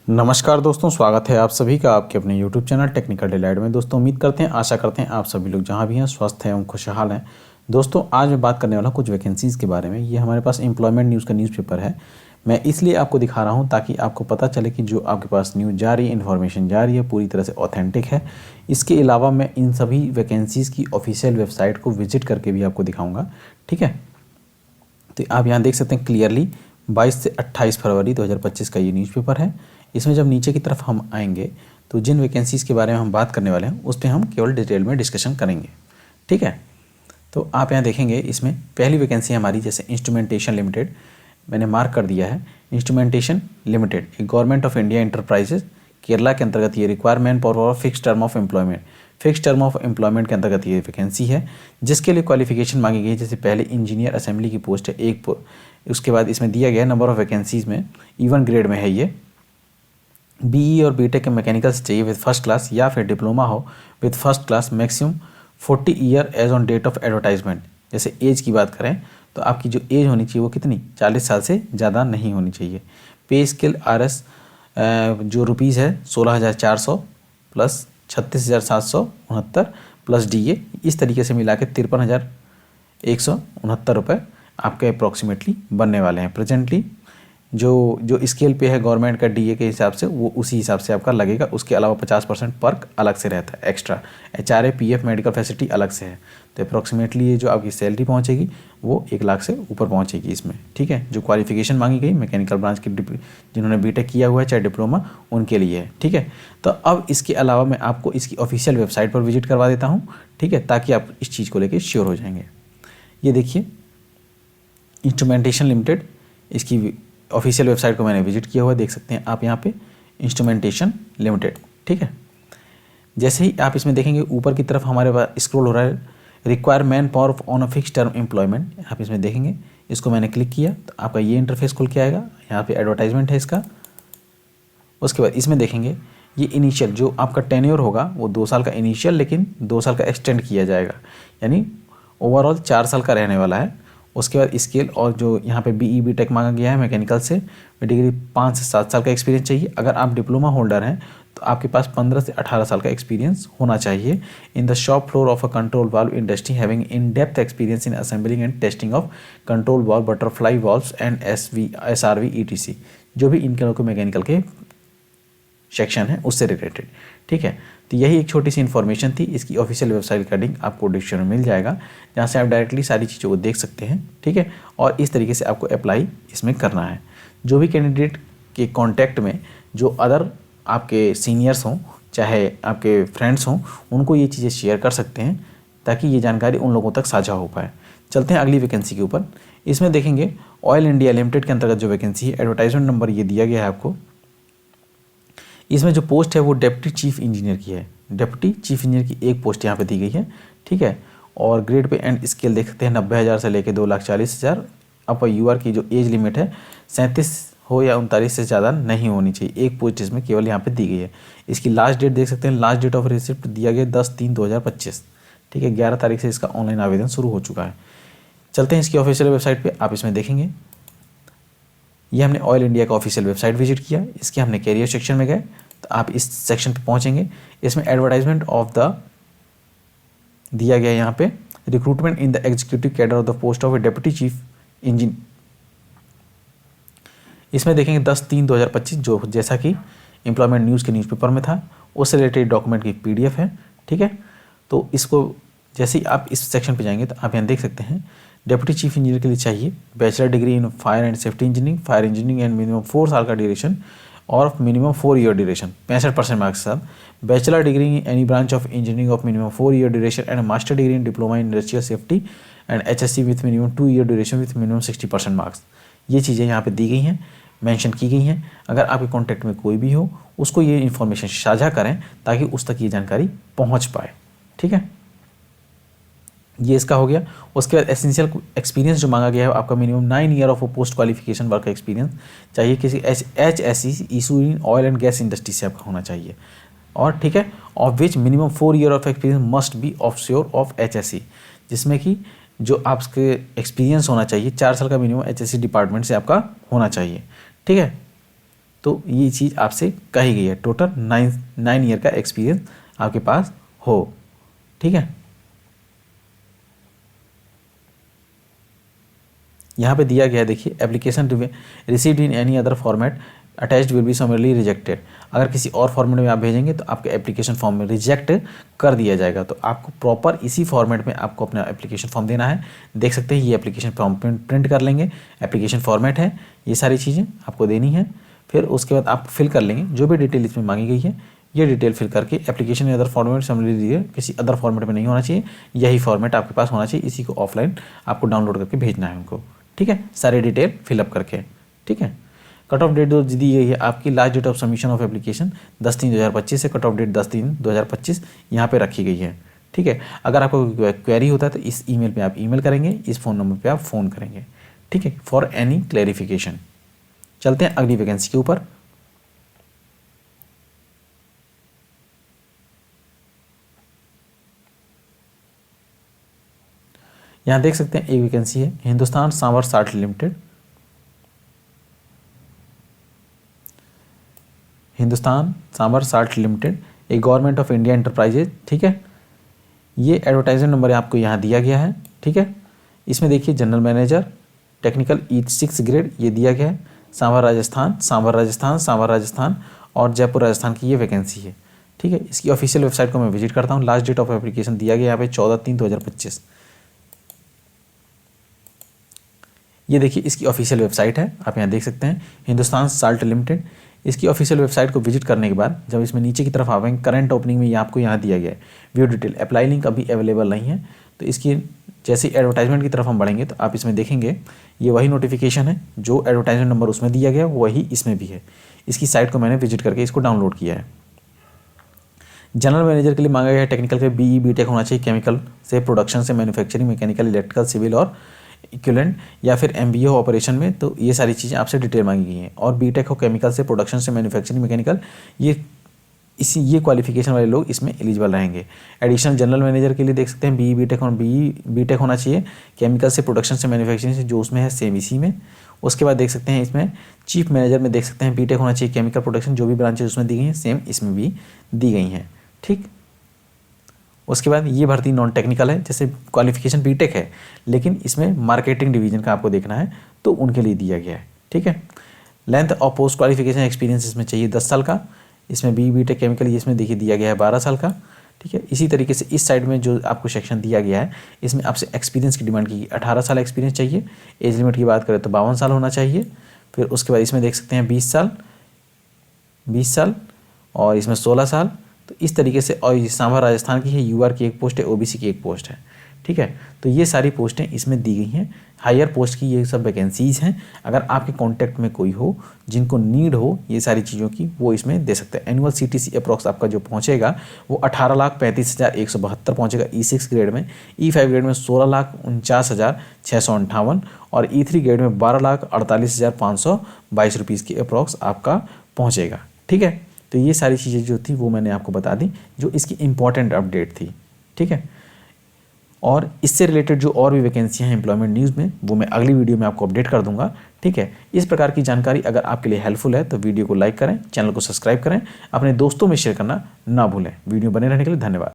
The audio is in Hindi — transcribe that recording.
नमस्कार दोस्तों, स्वागत है आप सभी का आपके अपने YouTube चैनल टेक्निकल डिलाइट में। दोस्तों उम्मीद करते हैं, आशा करते हैं आप सभी लोग जहां भी हैं स्वस्थ हैं एवं खुशहाल हैं। दोस्तों आज मैं बात करने वाला हूं कुछ वैकेंसीज़ के बारे में। ये हमारे पास एम्प्लॉयमेंट न्यूज़ का न्यूज़पेपर है। मैं इसलिए आपको दिखा रहा हूं ताकि आपको पता चले कि जो आपके पास न्यूज़ जा रही है, इन्फॉर्मेशन जा रही है, पूरी तरह से ऑथेंटिक है। इसके अलावा मैं इन सभी वैकेंसीज़ की ऑफिशियल वेबसाइट को विजिट करके भी आपको दिखाऊँगा। ठीक है, तो आप यहाँ देख सकते हैं क्लियरली 22 से 28 फरवरी 2025 का ये न्यूज़पेपर है। इसमें जब नीचे की तरफ हम आएंगे तो जिन वैकेंसीज़ के बारे में हम बात करने वाले हैं उस पर हम केवल डिटेल में डिस्कशन करेंगे। ठीक है, तो आप यहाँ देखेंगे इसमें पहली वैकेंसी हमारी जैसे इंस्ट्रूमेंटेशन लिमिटेड, मैंने मार्क कर दिया है। इंस्ट्रूमेंटेशन लिमिटेड एक government of India enterprises Kerala के अंतर्गत ये requirement for fix term of employment, fix term of employment के अंतर्गत ये वैकेंसी है, जिसके लिए क्वालिफिकेशन मांगी गई है। जैसे पहले इंजीनियर असेंबली की पोस्ट है एक, उसके बाद इसमें दिया गया नंबर ऑफ वैकेंसीज में E1 ग्रेड में है ये। BE और BTech के मैकेनिकल से चाहिए विद फर्स्ट क्लास, या फिर डिप्लोमा हो with first class, maximum 40 year age on date of advertisement. जैसे एज की बात करें तो आपकी जो एज होनी चाहिए वो कितनी, 40 साल से ज़्यादा नहीं होनी चाहिए। पे स्केल RS जो रुपीज़ है 16,400 प्लस 36,769 प्लस DA, इस तरीके से मिला के 53,169 रुपये आपके अप्रॉक्सीमेटली बनने वाले हैं। प्रेजेंटली जो स्केल पे है गवर्नमेंट का DA के हिसाब से, वो उसी हिसाब से आपका लगेगा। उसके अलावा 50% पर्क अलग से रहता है extra. HRA PF medical facility अलग से है। तो अप्रॉक्सीमेटली ये जो आपकी सैलरी पहुंचेगी वो 1 लाख से ऊपर पहुंचेगी इसमें। ठीक है, जो क्वालिफिकेशन मांगी गई मैकेनिकल ब्रांच की जिन्होंने BTech किया हुआ है चाहे डिप्लोमा, उनके लिए है। ठीक है, तो अब इसके अलावा मैं आपको इसकी ऑफिशियल वेबसाइट पर विजिट करवा देता हूँ। ठीक है, ताकि आप इस चीज़ को लेकर श्योर हो जाएंगे। ये देखिए इंस्ट्रूमेंटेशन लिमिटेड, इसकी ऑफिशियल वेबसाइट को मैंने विजिट किया हुआ है, देख सकते हैं आप यहाँ पे इंस्ट्रूमेंटेशन लिमिटेड। ठीक है, जैसे ही आप इसमें देखेंगे ऊपर की तरफ हमारे पास स्क्रॉल हो रहा है requirement for on a fix term employment. आप इसमें देखेंगे, इसको मैंने क्लिक किया तो आपका ये इंटरफेस खुल के आएगा। यहाँ पे एडवर्टाइजमेंट है इसका। उसके बाद इसमें देखेंगे ये इनिशियल जो आपका टेन्योर होगा वो 2 साल का इनिशियल, लेकिन 2 साल का एक्सटेंड किया जाएगा, यानी ओवरऑल 4 साल का रहने वाला है। उसके बाद स्केल और जो यहाँ पे BE BTech मांगा गया है मैकेनिकल से डिग्री 5 से 7 साल का एक्सपीरियंस चाहिए। अगर आप डिप्लोमा होल्डर हैं तो आपके पास 15 से 18 साल का एक्सपीरियंस होना चाहिए। In the shop floor of a control valve industry having in depth experience in assembling and testing of control valve, butterfly valves and SRV ETC, जो भी इनके लोग मैकेनिकल के सेक्शन है उससे रिलेटेड। ठीक है, तो यही एक छोटी सी इन्फॉर्मेशन थी। इसकी ऑफिशियल वेबसाइट का लिंक आपको डिस्क्रिप्शन में मिल जाएगा, जहाँ से आप डायरेक्टली सारी चीज़ों को देख सकते हैं। ठीक है, और इस तरीके से आपको अप्लाई इसमें करना है। जो भी कैंडिडेट के कॉन्टैक्ट में जो अदर आपके सीनियर्स हों चाहे आपके फ्रेंड्स हों, उनको ये चीज़ें शेयर कर सकते हैं ताकि ये जानकारी उन लोगों तक साझा हो पाए। चलते हैं अगली वैकेंसी के ऊपर। इसमें देखेंगे ऑयल इंडिया लिमिटेड के अंतर्गत जो वैकेंसी है, एडवर्टाइजमेंट नंबर ये दिया गया है आपको। इसमें जो पोस्ट है वो डेप्यूटी चीफ इंजीनियर की है। डेप्यूटी चीफ इंजीनियर की एक पोस्ट यहाँ पे दी गई है। ठीक है, और ग्रेड पे एंड स्केल देख सकते हैं 90,000 से लेकर 2,40,000। अब UR की जो एज लिमिट है 37 हो या 39 से ज़्यादा नहीं होनी चाहिए। एक पोस्ट इसमें केवल यहाँ पे दी गई है। इसकी लास्ट डेट देख सकते हैं, लास्ट डेट ऑफ रिसिप्ट दिया गया 10/3/2025। ठीक है, 11 तारीख से इसका ऑनलाइन आवेदन शुरू हो चुका है। चलते हैं इसकी ऑफिशियल वेबसाइट पर। आप इसमें देखेंगे ये हमने ऑयल इंडिया का ऑफिशियल वेबसाइट विजिट किया। इसके हमने कैरियर सेक्शन में गए तो आप इस सेक्शन पे पहुंचेंगे। इसमें एडवर्टाइजमेंट ऑफ द दिया गया यहाँ पे recruitment in the executive cadre of the post of A deputy chief engineer. इसमें देखेंगे 10/3/2025, जो जैसा कि एम्प्लॉयमेंट न्यूज़ के न्यूज़पेपर में था, उससे रिलेटेड डॉक्यूमेंट की PDF है। ठीक है, तो इसको जैसे ही आप इस सेक्शन पे जाएंगे तो आप यहाँ देख सकते हैं डेप्यूटी चीफ इंजीनियर के लिए चाहिए bachelor degree in fire and safety engineering, fire engineering and minimum 4 साल का ड्यूरेशन और मिनिमम 4 ईयर ड्यूरेशन 65% मार्क्स के साथ। Bachelor degree in any branch of engineering of minimum 4 year duration and master degree in diploma in industrial safety and HSC with minimum 2 year duration with minimum 60% marks. ये चीज़ें यहाँ पे दी गई हैं, मेंशन की गई हैं। अगर आपके कॉन्टैक्ट में कोई भी हो उसको ये इन्फॉर्मेशन साझा करें ताकि उस तक ये जानकारी पहुँच पाए। ठीक है, ये इसका हो गया। उसके बाद एसेंशियल एक्सपीरियंस जो मांगा गया है आपका minimum 9 year of post qualification work experience चाहिए। किसी HSE issue in oil and gas industry से आपका होना चाहिए। और ठीक है, of which minimum 4 year of experience must be offshore of HSE, जिसमें कि जो आपके एक्सपीरियंस होना चाहिए 4 साल का मिनिमम HSE डिपार्टमेंट से आपका होना चाहिए। ठीक है, तो ये चीज़ आपसे कही गई है, टोटल 9 ईयर का एक्सपीरियंस आपके पास हो। ठीक है, यहाँ पे दिया गया है, देखिए application received in any other format attached will be समरली rejected. अगर किसी और फॉर्मेट में आप भेजेंगे तो आपके एप्लीकेशन फॉर्म में रिजेक्ट कर दिया जाएगा। तो आपको प्रॉपर इसी फॉर्मेट में आपको अपना एप्लीकेशन फॉर्म देना है। देख सकते हैं ये एप्लीकेशन फॉर्म प्रिंट कर लेंगे, एप्लीकेशन फॉर्मेट है, ये सारी चीज़ें आपको देनी है। फिर उसके बाद आप फिल कर लेंगे जो भी डिटेल इसमें मांगी गई है, ये डिटेल फिल करके एप्लीकेशन में अदर फॉर्मेट समझ लीजिए, किसी अदर फॉर्मेट में नहीं होना चाहिए, यही फॉर्मेट आपके पास होना चाहिए। इसी को ऑफलाइन आपको डाउनलोड करके भेजना है उनको। ठीक है, सारे डिटेल फिलअप करके। ठीक है, कट ऑफ डेट जो दी गई है आपकी, last date of submission of application 10/3/2025 से कट ऑफ डेट 10/3/2025 यहाँ पे रखी गई है। ठीक है, अगर आपको क्वेरी होता है तो इस ईमेल पे आप ईमेल करेंगे, इस फ़ोन नंबर पे आप फ़ोन करेंगे। ठीक है, फॉर एनी क्लैरिफिकेशन। चलते हैं अगली वैकेंसी के ऊपर। यहाँ देख सकते हैं एक वैकेंसी है, Hindustan Sambhar salt limited. Hindustan Sambhar salt limited एक गवर्नमेंट ऑफ इंडिया एंटरप्राइजेज। ठीक है, ये एडवर्टाइजमेंट नंबर आपको यहाँ दिया गया है। ठीक है, इसमें देखिए general manager technical E6 grade ये दिया गया है। सांवर राजस्थान, सांवर राजस्थान, सांवर राजस्थान और जयपुर राजस्थान की ये वैकेंसी है। ठीक है, इसकी ऑफिशियल वेबसाइट को मैं विजिट करता हूँ। लास्ट डेट ऑफ एप्लीकेशन दिया गया यहाँ पे 14/3/2025। ये देखिए इसकी ऑफिशियल वेबसाइट है, आप यहाँ देख सकते हैं, हिंदुस्तान साल्ट लिमिटेड। इसकी ऑफिशियल वेबसाइट को विजिट करने के बाद जब इसमें नीचे की तरफ आवेंगे, करंट ओपनिंग में ये आपको यहाँ दिया गया है व्यू डिटेल। अप्लाई लिंक अभी अवेलेबल नहीं है, तो इसकी जैसे एडवर्टाइजमेंट की तरफ हम बढ़ेंगे तो आप इसमें देखेंगे ये वही नोटिफिकेशन है, जो एडवर्टाइजमेंट नंबर उसमें दिया गया वही इसमें भी है। इसकी साइट को मैंने विजिट करके इसको डाउनलोड किया है। जनरल मैनेजर के लिए मांगा गया है टेक्निकल के BE BTech होना चाहिए, केमिकल से, प्रोडक्शन से, मैन्युफैक्चरिंग, मैकेनिकल, इलेक्ट्रिकल, सिविल और इक्विवेलेंट, या फिर MBA हो ऑपरेशन में। तो ये सारी चीज़ें आपसे डिटेल मांगी गई हैं। और BTech हो केमिकल से, प्रोडक्शन से, मैन्युफैक्चरिंग, मैकेनिकल, ये क्वालिफिकेशन वाले लोग इसमें एलिजिबल रहेंगे। एडिशनल जनरल मैनेजर के लिए देख सकते हैं BE BTech होना चाहिए, केमिकल से, प्रोडक्शन से, मैन्युफैक्चरिंग से, जो उसमें है सेम इसी में। उसके बाद देख सकते हैं इसमें चीफ मैनेजर में देख सकते हैं BTech होना चाहिए, केमिकल, प्रोडक्शन, जो भी ब्रांचेज उसमें दी गई हैं सेम इसमें भी दी गई हैं। ठीक, उसके बाद ये भर्ती नॉन टेक्निकल है, जैसे क्वालिफिकेशन BTech है लेकिन इसमें मार्केटिंग डिवीजन का आपको देखना है तो उनके लिए दिया गया है। ठीक है, length of post qualification experience इसमें चाहिए 10 साल का। इसमें BE BTech केमिकल ये इसमें देखिए दिया गया है 12 साल का। ठीक है, इसी तरीके से इस साइड में जो आपको सेक्शन दिया गया है इसमें आपसे एक्सपीरियंस की डिमांड की 18 साल एक्सपीरियंस चाहिए। एज लिमिट की बात करें तो 52 साल होना चाहिए। फिर उसके बाद इसमें देख सकते हैं 20 साल और इसमें 16 साल। तो इस तरीके से, और सांभर राजस्थान की है, UR की एक पोस्ट है, OBC की एक पोस्ट है। ठीक है, तो ये सारी पोस्टें इसमें दी गई हैं। हायर पोस्ट की ये सब वैकेंसीज हैं। अगर आपके कांटेक्ट में कोई हो जिनको नीड हो ये सारी चीज़ों की, वो इसमें दे सकते हैं। एनुअल CTC अप्रॉक्स आपका जो पहुंचेगा वो 18,35,172 पहुंचेगा E6 ग्रेड में। E5 ग्रेड में 16,49,658 और E3 ग्रेड में 12,48,522 रुपीज़ की अप्रॉक्स आपका पहुँचेगा। ठीक है, तो ये सारी चीज़ें जो थी वो मैंने आपको बता दी, जो इसकी इंपॉर्टेंट अपडेट थी। ठीक है, और इससे रिलेटेड जो और भी वैकेंसियाँ हैं एम्प्लॉयमेंट न्यूज़ में वो मैं अगली वीडियो में आपको अपडेट कर दूंगा। ठीक है, इस प्रकार की जानकारी अगर आपके लिए हेल्पफुल है तो वीडियो को लाइक करें, चैनल को सब्सक्राइब करें, अपने दोस्तों में शेयर करना ना भूलें। वीडियो बने रहने के लिए धन्यवाद।